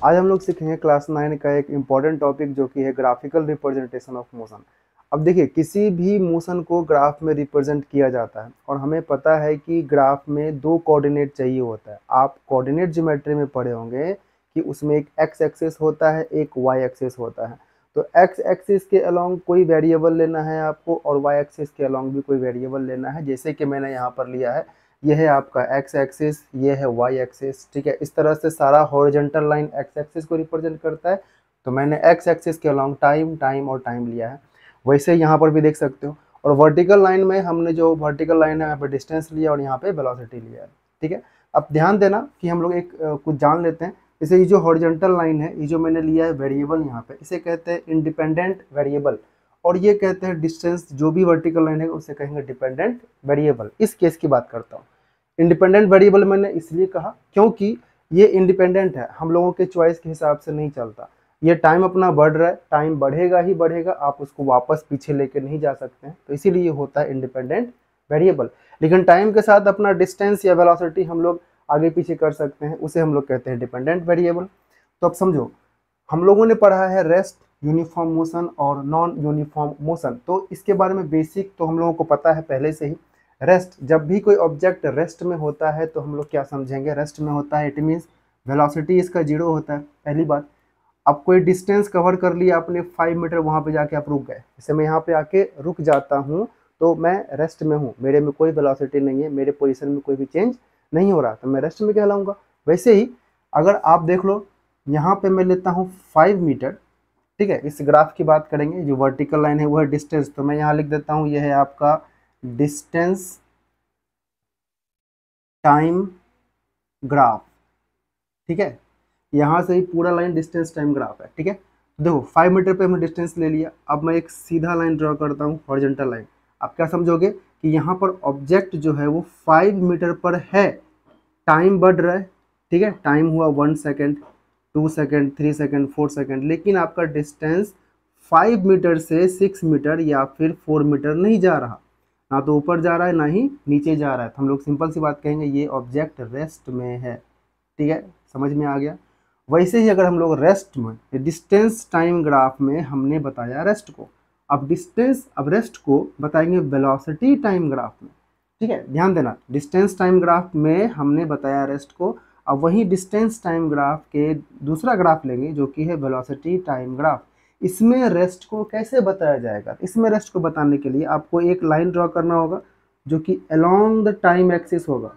आज हम लोग सीखेंगे क्लास 9 का एक इम्पॉर्टेंट टॉपिक जो कि है ग्राफिकल रिप्रेजेंटेशन ऑफ मोशन। अब देखिए, किसी भी मोशन को ग्राफ में रिप्रेजेंट किया जाता है और हमें पता है कि ग्राफ में दो कोऑर्डिनेट चाहिए होता है। आप कोऑर्डिनेट ज्योमेट्री में पढ़े होंगे कि उसमें एक एक्स एक्सिस होता है, एक वाई एक्सिस होता है। तो एक्स एक्सिस के अलोंग कोई वेरिएबल लेना है आपको और वाई एक्सिस के अलोंग भी कोई वेरिएबल लेना है, जैसे कि मैंने यहाँ पर लिया है। ये है आपका एक्स एक्सिस, ये है वाई एक्सिस, ठीक है। इस तरह से सारा हॉरिजॉन्टल लाइन एक्स एक्सिस को रिप्रेजेंट करता है। तो मैंने एक्स एक्सिस के अलोंग टाइम टाइम और टाइम लिया है। वैसे यहाँ पर भी देख सकते हो। और वर्टिकल लाइन में हमने जो वर्टिकल लाइन है यहाँ पर डिस्टेंस लिया और यहाँ पे वेलोसिटी लिया है, ठीक है। अब ध्यान देना कि हम लोग एक कुछ जान लेते हैं। जैसे ये जो हॉरिजॉन्टल लाइन है, ये जो मैंने लिया है वेरिएबल यहाँ पे, इसे कहते हैं इंडिपेंडेंट वेरिएबल। और ये कहते हैं डिस्टेंस, जो भी वर्टिकल लाइन है उसे कहेंगे डिपेंडेंट वेरिएबल। इस केस की बात करता हूँ। इंडिपेंडेंट वेरिएबल मैंने इसलिए कहा क्योंकि ये इंडिपेंडेंट है, हम लोगों के चॉइस के हिसाब से नहीं चलता। ये टाइम अपना बढ़ रहा है, टाइम बढ़ेगा ही बढ़ेगा, आप उसको वापस पीछे लेके नहीं जा सकते हैं, तो इसीलिए ये होता है इंडिपेंडेंट वेरिएबल। लेकिन टाइम के साथ अपना डिस्टेंस या वेलोसिटी हम लोग आगे पीछे कर सकते हैं, उसे हम लोग कहते हैं डिपेंडेंट वेरिएबल। तो अब समझो, हम लोगों ने पढ़ा है रेस्ट, यूनिफॉर्म मोशन और नॉन यूनिफॉर्म मोशन। तो इसके बारे में बेसिक तो हम लोगों को पता है पहले से ही। रेस्ट, जब भी कोई ऑब्जेक्ट रेस्ट में होता है तो हम लोग क्या समझेंगे, रेस्ट में होता है, इट मीन्स वेलोसिटी इसका 0 होता है, पहली बात। अब कोई डिस्टेंस कवर कर लिया आपने 5 मीटर, वहाँ पे जाके आप रुक गए, जैसे मैं यहाँ पे आके रुक जाता हूँ तो मैं रेस्ट में हूँ, मेरे में कोई वेलोसिटी नहीं है, मेरे पोजीशन में कोई भी चेंज नहीं हो रहा, तो मैं रेस्ट में कहलाऊंगा। वैसे ही अगर आप देख लो, यहाँ पे मैं लेता हूँ 5 मीटर, ठीक है। इस ग्राफ की बात करेंगे, जो वर्टिकल लाइन है वो है डिस्टेंस, तो मैं यहाँ लिख देता हूँ, यह है आपका डिस्टेंस टाइम ग्राफ, ठीक है। यहाँ से ही पूरा लाइन डिस्टेंस टाइम ग्राफ है, ठीक है। देखो 5 मीटर पे हमने डिस्टेंस ले लिया। अब मैं एक सीधा लाइन ड्रॉ करता हूँ, हॉरिजॉन्टल लाइन। आप क्या समझोगे कि यहाँ पर ऑब्जेक्ट जो है वो 5 मीटर पर है, टाइम बढ़ रहा है, ठीक है। टाइम हुआ 1 सेकेंड, 2 सेकेंड, 3 सेकेंड, 4 सेकेंड, लेकिन आपका डिस्टेंस 5 मीटर से 6 मीटर या फिर 4 मीटर नहीं जा रहा, ना तो ऊपर जा रहा है ना ही नीचे जा रहा है। तो हम लोग सिंपल सी बात कहेंगे, ये ऑब्जेक्ट रेस्ट में है, ठीक है। समझ में आ गया। वैसे ही अगर हम लोग रेस्ट में, डिस्टेंस टाइम ग्राफ में हमने बताया रेस्ट को, अब डिस्टेंस, अब रेस्ट को बताएंगे वेलोसिटी टाइम ग्राफ में, ठीक है। ध्यान देना, डिस्टेंस टाइम ग्राफ में हमने बताया रेस्ट को, अब वही डिस्टेंस टाइम ग्राफ के दूसरा ग्राफ लेंगे जो कि है वेलोसिटी टाइम ग्राफ। इसमें रेस्ट को कैसे बताया जाएगा, इसमें रेस्ट को बताने के लिए आपको एक लाइन ड्रॉ करना होगा जो कि अलोंग द टाइम एक्सिस होगा,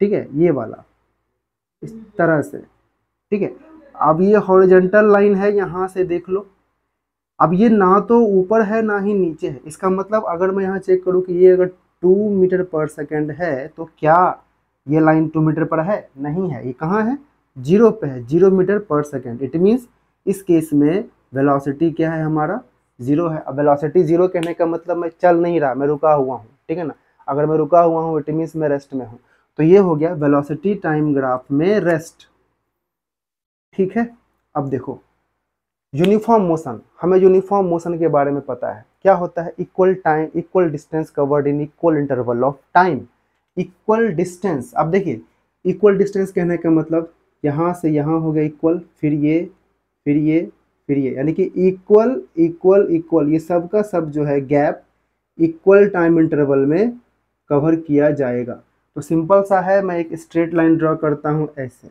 ठीक है, ये वाला, इस तरह से, ठीक है। अब ये हॉरिजॉन्टल लाइन है, यहाँ से देख लो। अब ये ना तो ऊपर है ना ही नीचे है, इसका मतलब अगर मैं यहाँ चेक करूँ कि ये अगर 2 मीटर पर सेकेंड है, तो क्या ये लाइन 2 मीटर पर है? नहीं है, ये कहाँ है? 0 पे है, 0 मीटर पर सेकेंड। इट मीन्स इस केस में वेलोसिटी क्या है हमारा? 0 है। अब वेलोसिटी 0 कहने का मतलब मैं चल नहीं रहा, मैं रुका हुआ हूँ, ठीक है ना। अगर मैं रुका हुआ हूँ इट मीन्स मैं रेस्ट में हूँ। तो ये हो गया वेलोसिटी टाइम ग्राफ में रेस्ट, ठीक है। अब देखो यूनिफॉर्म मोशन, हमें यूनिफॉर्म मोशन के बारे में पता है। क्या होता है? Equal time, equal distance covered in equal interval of time. Equal distance, अब देखिए इक्वल डिस्टेंस कहने का मतलब यहाँ से यहाँ हो गया इक्वल, फिर ये, फिर ये, फिर ये, यानी कि इक्वल इक्वल इक्वल, ये सब का सब जो है गैप इक्वल टाइम इंटरवल में कवर किया जाएगा। तो सिंपल सा है, मैं एक स्ट्रेट लाइन ड्रॉ करता हूँ ऐसे।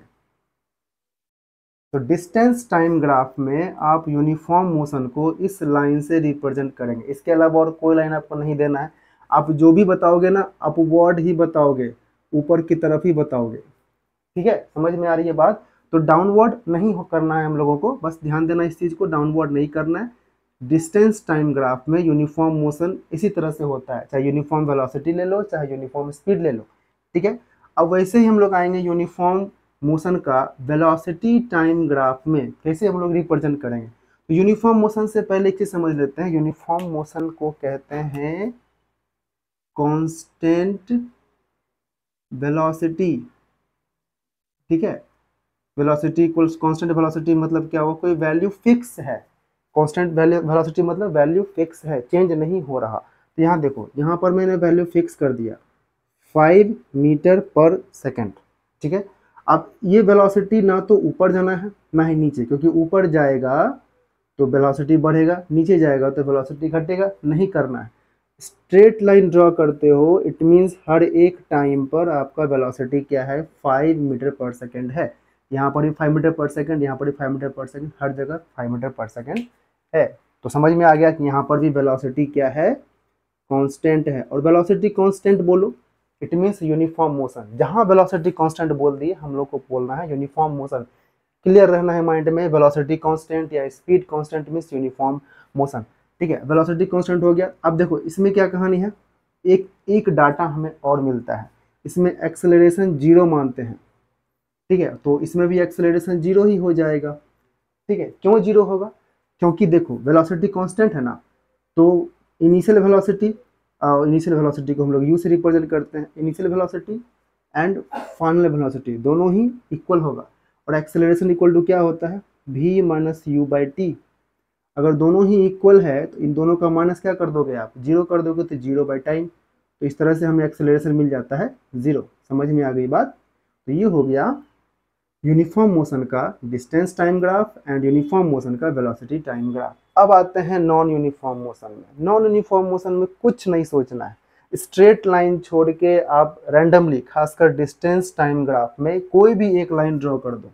तो डिस्टेंस टाइम ग्राफ में आप यूनिफॉर्म मोशन को इस लाइन से रिप्रेजेंट करेंगे, इसके अलावा और कोई लाइन आपको नहीं देना है। आप जो भी बताओगे ना, अपवर्ड ही बताओगे, ऊपर की तरफ ही बताओगे, ठीक है। समझ में आ रही है बात? तो डाउनवर्ड नहीं करना है हम लोगों को, बस ध्यान देना इस चीज़ को, डाउनवर्ड नहीं करना है। डिस्टेंस टाइम ग्राफ में यूनिफॉर्म मोशन इसी तरह से होता है, चाहे यूनिफॉर्म वेलोसिटी ले लो, चाहे यूनिफॉर्म स्पीड ले लो, ठीक है। अब वैसे ही हम लोग आएंगे यूनिफॉर्म मोशन का वेलोसिटी टाइम ग्राफ में कैसे हम लोग रिप्रेजेंट करेंगे। तो यूनिफॉर्म मोशन से पहले एक चीज समझ लेते हैं, यूनिफॉर्म मोशन को कहते हैं कांस्टेंट वेलोसिटी, ठीक है। वेलोसिटी इक्वल्स कांस्टेंट वेलोसिटी मतलब क्या हुआ? कोई वैल्यू फिक्स है। कांस्टेंट वेलोसिटी मतलब वैल्यू फिक्स है, चेंज नहीं हो रहा। तो यहाँ देखो, यहाँ पर मैंने वैल्यू फिक्स कर दिया 5 मीटर पर सेकेंड, ठीक है। अब ये वेलोसिटी ना तो ऊपर जाना है ना ही नीचे, क्योंकि ऊपर जाएगा तो वेलोसिटी बढ़ेगा, नीचे जाएगा तो वेलोसिटी घटेगा, नहीं करना है। स्ट्रेट लाइन ड्रॉ करते हो, इट मीन्स हर एक टाइम पर आपका वेलोसिटी क्या है, 5 मीटर पर सेकेंड है। यहाँ पर भी 5 मीटर पर सेकेंड, यहाँ पर भी 5 मीटर पर सेकेंड, हर जगह 5 मीटर पर सेकेंड है। तो समझ में आ गया कि यहाँ पर भी वेलोसिटी क्या है, कांस्टेंट है। और वेलोसिटी कांस्टेंट बोलो, इट मीन्स यूनिफॉर्म मोशन। जहाँ वेलोसिटी कांस्टेंट बोल दिए, हम लोग को बोलना है यूनिफॉर्म मोशन। क्लियर रहना है माइंड में, वेलोसिटी कांस्टेंट या speed constant means uniform motion. ठीक है, वेलोसिटी कांस्टेंट हो गया। अब देखो इसमें क्या कहानी है, एक डाटा हमें और मिलता है, इसमें एक्सेलरेशन 0 मानते हैं। ठीक है, तो इसमें भी एक्सेलरेशन 0 ही हो जाएगा। ठीक है, क्यों 0 होगा, क्योंकि देखो वेलोसिटी कांस्टेंट है ना, तो इनिशियल वेलोसिटी को हम लोग u से रिप्रेजेंट करते हैं। Initial velocity and final velocity दोनों ही इक्वल होगा, और एक्सेलरेशन इक्वल टू क्या होता है, v minus you by T. अगर दोनों ही इक्वल है तो इन दोनों का माइनस क्या कर दोगे आप, 0 कर दोगे, तो 0 बाई टाइम। तो इस तरह से हमें एक्सेलरेशन मिल जाता है 0। समझ में आ गई बात। तो ये हो गया यूनिफॉर्म मोशन का distance time graph and uniform motion का वेलोसिटी टाइम ग्राफ। अब आते हैं नॉन यूनिफॉर्म मोशन में। नॉन यूनिफॉर्म मोशन में कुछ नहीं सोचना है, स्ट्रेट लाइन छोड़ के आप रैंडमली, खासकर डिस्टेंस टाइम ग्राफ में कोई भी एक लाइन ड्रॉ कर दो।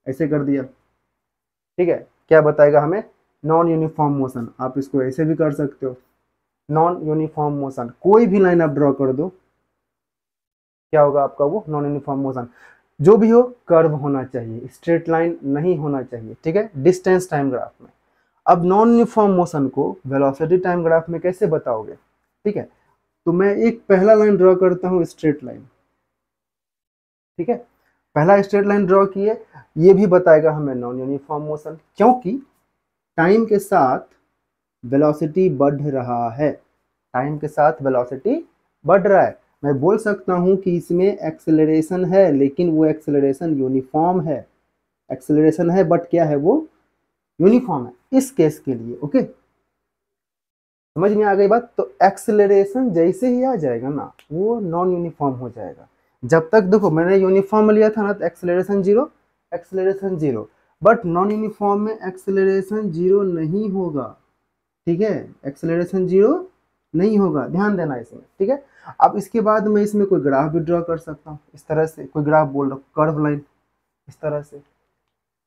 ऐसे कर दिया, ठीक है, क्या बताएगा हमें, नॉन यूनिफॉर्म मोशन। आप इसको ऐसे भी कर सकते हो, नॉन यूनिफॉर्म मोशन। कोई भी लाइन आप ड्रॉ कर दो, क्या होगा आपका, वो नॉन यूनिफॉर्म मोशन। जो भी हो कर्व होना चाहिए, स्ट्रेट लाइन नहीं होना चाहिए। ठीक है, डिस्टेंस टाइम ग्राफ में। अब नॉन यूनिफॉर्म मोशन को वेलोसिटी टाइम ग्राफ में कैसे बताओगे। ठीक है, तो मैं एक पहला लाइन ड्रॉ करता हूँ, स्ट्रेट लाइन। ठीक है, पहला स्ट्रेट लाइन ड्रॉ किए, ये भी बताएगा हमें नॉन यूनिफॉर्म मोशन, क्योंकि टाइम के साथ वेलोसिटी बढ़ रहा है। टाइम के साथ वेलोसिटी बढ़ रहा है। मैं बोल सकता हूं कि इसमें एक्सेलरेशन है, लेकिन वो एक्सेलरेशन यूनिफॉर्म है। एक्सेलरेशन है बट क्या है, वो यूनिफॉर्म है इस केस के लिए। ओके, समझ में आ गई बात। तो एक्सेलरेशन जैसे ही आ जाएगा ना, वो नॉन यूनिफॉर्म हो जाएगा। जब तक देखो मैंने यूनिफॉर्म लिया था ना, तो acceleration 0, acceleration 0। But non uniform में एक्सेलरेशन 0 नहीं होगा। ठीक है, एक्सेलरेशन 0 नहीं होगा, ध्यान देना इसमें। ठीक है, अब इसके बाद मैं इसमें कोई ग्राफ भी ड्रॉ कर सकता हूँ, इस तरह से कोई ग्राफ बोल रहा हूँ, कर्व लाइन, इस तरह से।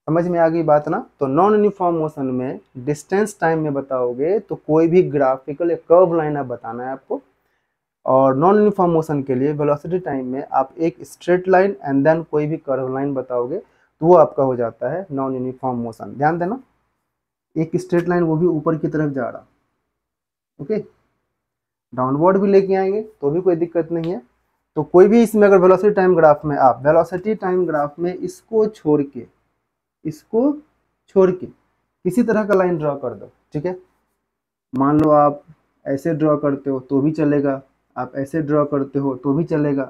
समझ में आ गई बात ना। तो नॉन यूनिफॉर्म मोशन में डिस्टेंस टाइम में बताओगे तो कोई भी ग्राफिकल या कर्व लाइन आप बताना है आपको, और नॉन यूनिफॉर्म मोशन के लिए वेलोसिटी टाइम में आप एक स्ट्रेट लाइन एंड देन कोई भी कर्व लाइन बताओगे, तो वो आपका हो जाता है नॉन यूनिफॉर्म मोशन। ध्यान देना, एक स्ट्रेट लाइन, वो भी ऊपर की तरफ जा रहा। ओके, डाउनवर्ड भी लेके आएंगे तो भी कोई दिक्कत नहीं है। तो कोई भी इसमें अगर वेलोसिटी टाइम ग्राफ में, आप वेलोसिटी टाइम ग्राफ में इसको छोड़ के किसी तरह का लाइन ड्रॉ कर दो। ठीक है, मान लो आप ऐसे ड्रॉ करते हो तो भी चलेगा, आप ऐसे ड्रॉ करते हो तो भी चलेगा।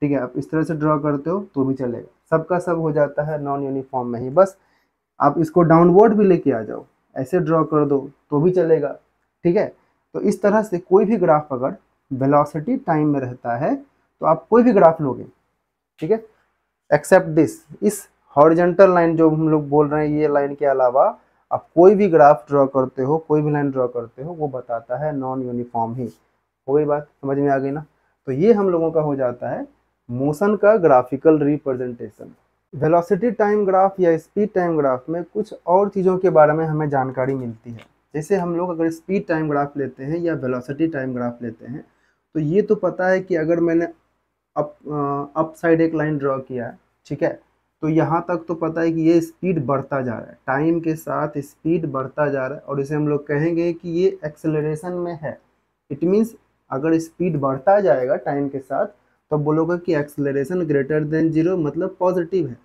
ठीक है, आप इस तरह से ड्रॉ करते हो तो भी चलेगा, सबका सब हो जाता है नॉन यूनिफॉर्म में ही। बस आप इसको डाउनवर्ड भी लेके आ जाओ, ऐसे ड्रॉ कर दो तो भी चलेगा। ठीक है, तो इस तरह से कोई भी ग्राफ अगर वेलोसिटी टाइम में रहता है तो आप कोई भी ग्राफ लोगे, ठीक है, एक्सेप्ट दिस, इस हॉरिजॉन्टल लाइन जो हम लोग बोल रहे हैं, ये लाइन के अलावा आप कोई भी ग्राफ ड्रॉ करते हो, कोई भी लाइन ड्रॉ करते हो, वो बताता है नॉन यूनिफॉर्म ही। हो गई बात, समझ में आ गई ना। तो ये हम लोगों का हो जाता है मोशन का graphical representation. Velocity time graph या स्पीड टाइम ग्राफ में कुछ और चीज़ों के बारे में हमें जानकारी मिलती है। जैसे हम लोग अगर स्पीड टाइम ग्राफ लेते हैं या वेलोसिटी टाइम ग्राफ लेते हैं, तो ये तो पता है कि अगर मैंने अप साइड एक लाइन ड्रॉ किया है, ठीक है, तो यहाँ तक तो पता है कि ये स्पीड बढ़ता जा रहा है, टाइम के साथ स्पीड बढ़ता जा रहा है, और इसे हम लोग कहेंगे कि ये एक्सेलरेशन में है। इट मीन्स अगर स्पीड बढ़ता जाएगा टाइम के साथ, तो बोलोगे कि एक्सेलरेशन ग्रेटर देन 0, मतलब पॉजिटिव है।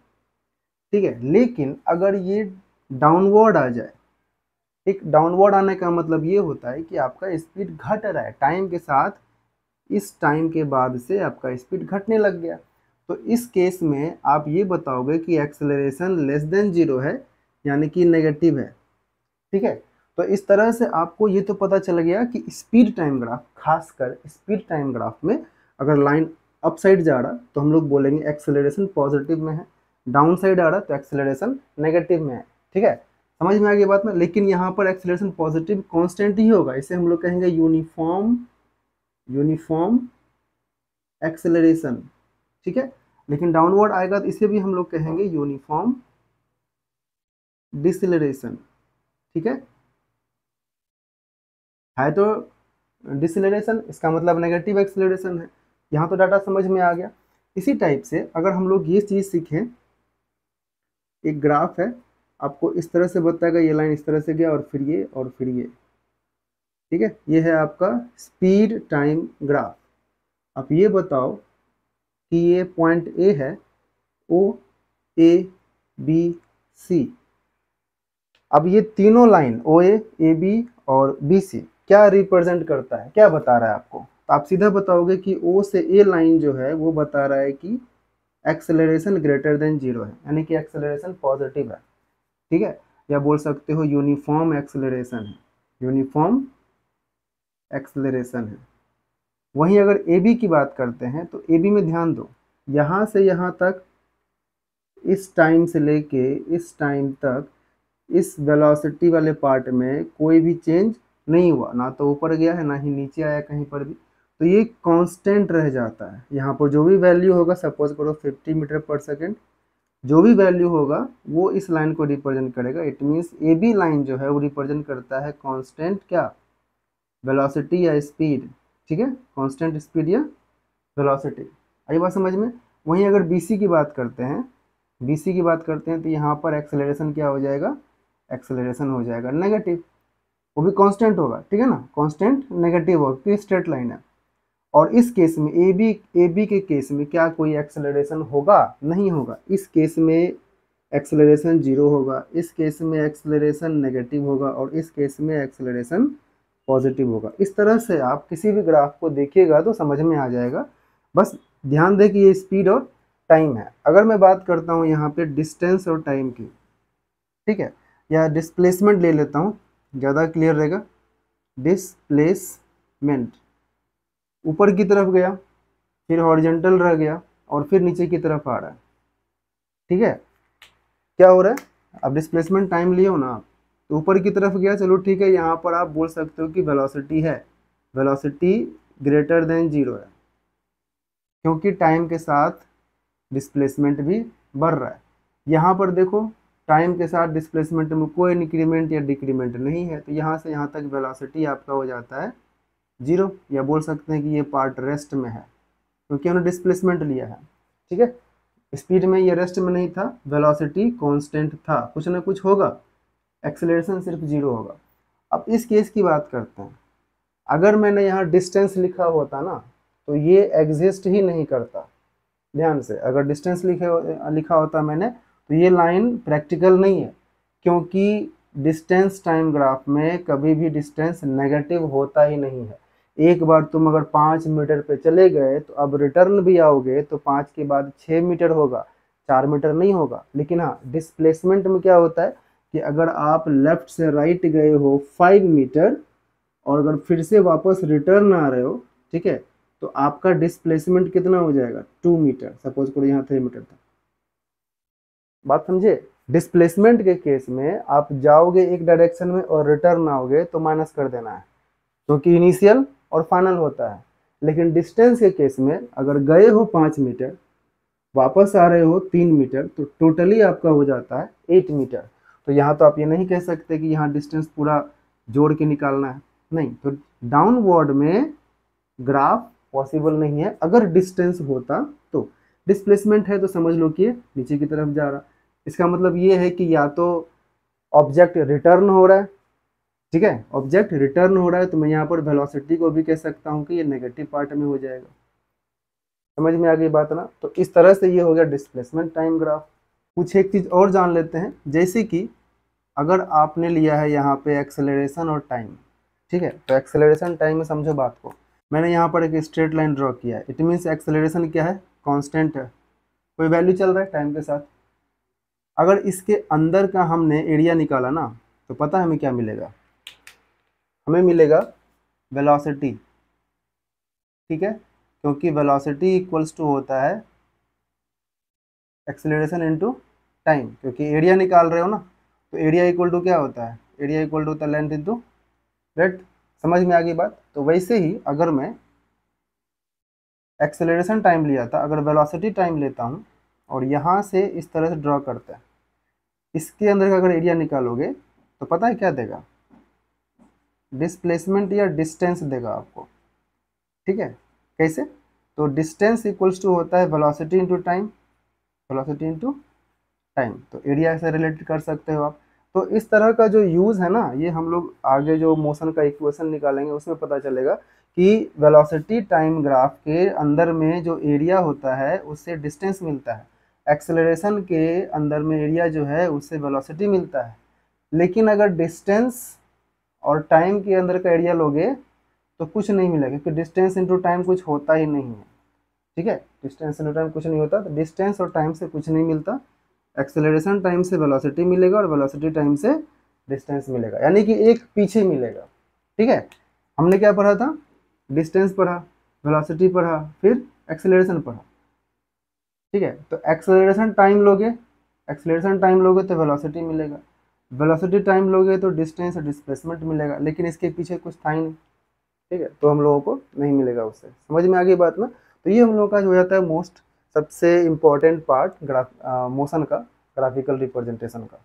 ठीक है, लेकिन अगर ये डाउनवर्ड आ जाए, एक डाउनवर्ड आने का मतलब ये होता है कि आपका स्पीड घट रहा है टाइम के साथ, इस टाइम के बाद से आपका स्पीड घटने लग गया। तो इस केस में आप ये बताओगे कि एक्सेलरेशन लेस देन 0 है, यानी कि नेगेटिव है। ठीक है, तो इस तरह से आपको ये तो पता चल गया कि स्पीड टाइम ग्राफ, खासकर स्पीड टाइम ग्राफ में अगर लाइन अप साइड जा रहा तो हम लोग बोलेंगे एक्सेलरेशन पॉजिटिव में है, डाउन साइड आ रहा तो एक्सेलरेशन नेगेटिव में है। ठीक है, समझ में आ गई बात ना। लेकिन यहाँ पर एक्सेलरेशन पॉजिटिव कांस्टेंट ही होगा, इसे हम लोग कहेंगे यूनिफॉर्म एक्सेलरेशन। ठीक है, लेकिन डाउनवर्ड आएगा तो इसे भी हम लोग कहेंगे यूनिफॉर्म डिसेलरेशन। ठीक है तो डिसेलरेशन इसका मतलब नेगेटिव एक्सेलरेशन है। यहाँ तो डाटा समझ में आ गया। इसी टाइप से अगर हम लोग ये चीज़ सीखें, एक ग्राफ है आपको इस तरह से बताएगा, ये लाइन इस तरह से गया और फिर ये और फिर ये। ठीक है, ये है आपका स्पीड टाइम ग्राफ। आप ये बताओ कि ये पॉइंट ए है, ओ ए बी सी। अब ये तीनों लाइन ओ ए बी और बी सी क्या रिप्रेजेंट करता है, क्या बता रहा है आपको? तो आप सीधा बताओगे कि ओ से ए लाइन जो है वो बता रहा है कि एक्सेलरेशन ग्रेटर देन 0 है, यानी कि एक्सेलरेशन पॉजिटिव है। ठीक है, या बोल सकते हो यूनिफॉर्म एक्सेलरेशन है, यूनिफॉर्म एक्सेलरेशन है। वहीं अगर ए बी की बात करते हैं तो ए बी में ध्यान दो, यहाँ से यहाँ तक, इस टाइम से लेके इस टाइम तक इस वेलोसिटी वाले पार्ट में कोई भी चेंज नहीं हुआ, ना तो ऊपर गया है ना ही नीचे आया कहीं पर भी, तो ये कांस्टेंट रह जाता है। यहाँ पर जो भी वैल्यू होगा, सपोज करो 50 मीटर पर सेकेंड, जो भी वैल्यू होगा वो इस लाइन को रिप्रेजेंट करेगा। It means A B line जो है वो रिप्रेजेंट करता है कांस्टेंट क्या, वेलोसिटी या स्पीड। ठीक है, कांस्टेंट स्पीड या वेलोसिटी। आई बात समझ में। वहीं अगर बी सी की बात करते हैं, बी सी की बात करते हैं तो यहाँ पर एक्सेलरेशन क्या हो जाएगा, एक्सेलरेशन हो जाएगा नेगेटिव, वो भी कांस्टेंट होगा। ठीक है ना, कांस्टेंट नेगेटिव होगा क्योंकि स्ट्रेट लाइन है। और इस केस में ए बी के केस में क्या कोई एक्सेलरेशन होगा, नहीं होगा। इस केस में एक्सेलरेशन 0 होगा, इस केस में एक्सेलरेशन नेगेटिव होगा और इस केस में एक्सेलरेशन पॉजिटिव होगा। इस तरह से आप किसी भी ग्राफ को देखिएगा तो समझ में आ जाएगा। बस ध्यान दें कि ये स्पीड और टाइम है। अगर मैं बात करता हूँ यहाँ पे डिस्टेंस और टाइम की, ठीक है, या डिस्प्लेसमेंट ले लेता हूँ, ज़्यादा क्लियर रहेगा। डिस्प्लेसमेंट ऊपर की तरफ गया, फिर हॉरिजॉन्टल रह गया और फिर नीचे की तरफ आ रहा है। ठीक है, क्या हो रहा है, अब डिस्प्लेसमेंट टाइम लिए हो ना आप, तो ऊपर की तरफ गया, चलो ठीक है, यहाँ पर आप बोल सकते हो कि वेलोसिटी है, वेलोसिटी ग्रेटर देन 0 है, क्योंकि टाइम के साथ डिस्प्लेसमेंट भी बढ़ रहा है। यहाँ पर देखो, टाइम के साथ डिस्प्लेसमेंट में कोई इंक्रीमेंट या डिक्रीमेंट नहीं है, तो यहाँ से यहाँ तक वेलोसिटी आपका हो जाता है 0, या बोल सकते हैं कि ये पार्ट रेस्ट में है क्योंकि हमने डिस्प्लेसमेंट लिया है। ठीक है, स्पीड में ये रेस्ट में नहीं था, वेलोसिटी कांस्टेंट था, कुछ ना कुछ होगा, एक्सेलरेशन सिर्फ 0 होगा। अब इस केस की बात करते हैं, अगर मैंने यहाँ डिस्टेंस लिखा होता ना तो ये एग्जिस्ट ही नहीं करता। ध्यान से, अगर डिस्टेंस लिखा होता मैंने तो ये लाइन प्रैक्टिकल नहीं है, क्योंकि डिस्टेंस टाइम ग्राफ में कभी भी डिस्टेंस नेगेटिव होता ही नहीं है। एक बार तुम अगर 5 मीटर पे चले गए तो अब रिटर्न भी आओगे तो 5 के बाद 6 मीटर होगा, 4 मीटर नहीं होगा। लेकिन हाँ, डिस्प्लेसमेंट में क्या होता है कि अगर आप लेफ्ट से राइट गए हो 5 मीटर और अगर फिर से वापस रिटर्न आ रहे हो, ठीक है, तो आपका डिस्प्लेसमेंट कितना हो जाएगा, 2 मीटर। सपोज करो यहाँ 3 मीटर था, बात समझे। डिस्प्लेसमेंट के केस में आप जाओगे एक डायरेक्शन में और रिटर्न आओगे तो माइनस कर देना है, क्योंकि इनिशियल और फाइनल होता है। लेकिन डिस्टेंस के केस में अगर गए हो 5 मीटर, वापस आ रहे हो 3 मीटर, तो टोटली आपका हो जाता है 8 मीटर। तो यहाँ तो आप ये नहीं कह सकते कि यहाँ डिस्टेंस पूरा जोड़ के निकालना है, नहीं। तो डाउनवर्ड में ग्राफ पॉसिबल नहीं है अगर डिस्टेंस होता तो। डिस्प्लेसमेंट है तो समझ लो कि नीचे की तरफ जा रहा, इसका मतलब ये है कि या तो ऑब्जेक्ट रिटर्न हो रहा है, ठीक है, ऑब्जेक्ट रिटर्न हो रहा है, तो मैं यहाँ पर वेलोसिटी को भी कह सकता हूँ कि ये नेगेटिव पार्ट में हो जाएगा। समझ में आ गई बात ना। तो इस तरह से ये हो गया डिस्प्लेसमेंट टाइम ग्राफ। कुछ एक चीज़ और जान लेते हैं, जैसे कि अगर आपने लिया है यहाँ पे एक्सेलरेशन और टाइम, ठीक है, तो एक्सेलरेशन टाइम में समझो बात को, मैंने यहाँ पर एक स्ट्रेट लाइन ड्रॉ किया है, इट मीन्स एक्सेलरेशन क्या है, कांस्टेंट है, कोई वैल्यू चल रहा है टाइम के साथ। अगर इसके अंदर का हमने एरिया निकाला ना, तो पता है हमें क्या मिलेगा, हमें मिलेगा वेलोसिटी। ठीक है, क्योंकि वेलोसिटी इक्वल्स टू होता है एक्सेलरेशन इनटू टाइम, क्योंकि एरिया निकाल रहे हो ना, तो एरिया इक्वल टू क्या होता है, एरिया इक्वल टू होता है लेंथ इनटू ब्रेड्थ। समझ में आ गई बात। तो वैसे ही अगर मैं एक्सेलरेशन टाइम लिया था, अगर वेलोसिटी टाइम लेता हूँ और यहाँ से इस तरह से ड्रॉ करता है, इसके अंदर का अगर एरिया निकालोगे तो पता है क्या देगा, डिस्प्लेसमेंट या डिस्टेंस देगा आपको। ठीक है, कैसे, तो डिस्टेंस इक्वल्स टू होता है velocity into time, velocity into time, तो एरिया से रिलेटेड कर सकते हो आप। तो इस तरह का जो यूज़ है ना, ये हम लोग आगे जो मोशन का इक्वेशन निकालेंगे उसमें पता चलेगा कि वेलोसिटी टाइम ग्राफ के अंदर में जो एरिया होता है उससे डिस्टेंस मिलता है, एक्सेलरेशन के अंदर में एरिया जो है उससे वेलोसिटी मिलता है। लेकिन अगर डिस्टेंस और टाइम के अंदर का एरिया लोगे तो कुछ नहीं मिलेगा, क्योंकि डिस्टेंस इंटू टाइम कुछ होता ही नहीं है। ठीक है, डिस्टेंस इंटू टाइम कुछ नहीं होता, तो डिस्टेंस और टाइम से कुछ नहीं मिलता, एक्सेलरेशन टाइम से वेलोसिटी मिलेगा और वेलोसिटी टाइम से डिस्टेंस मिलेगा, यानी कि एक पीछे मिलेगा। ठीक है, हमने क्या पढ़ा था, डिस्टेंस पढ़ा, वेलोसिटी पढ़ा, फिर एक्सेलरेशन पढ़ा। ठीक है, तो एक्सेलरेशन टाइम लोगे, एक्सेलरेशन टाइम लोगे तो वेलोसिटी मिलेगा, वेलोसिटी टाइम लोगे तो डिस्टेंस और डिस्प्लेसमेंट मिलेगा, लेकिन इसके पीछे कुछ था ही नहीं। ठीक है, तो हम लोगों को नहीं मिलेगा उससे। समझ में आ गई बात ना। तो ये हम लोगों का जो हो जाता है मोस्ट सबसे इम्पोर्टेंट पार्ट ग्राफ मोशन का, ग्राफिकल रिप्रेजेंटेशन का।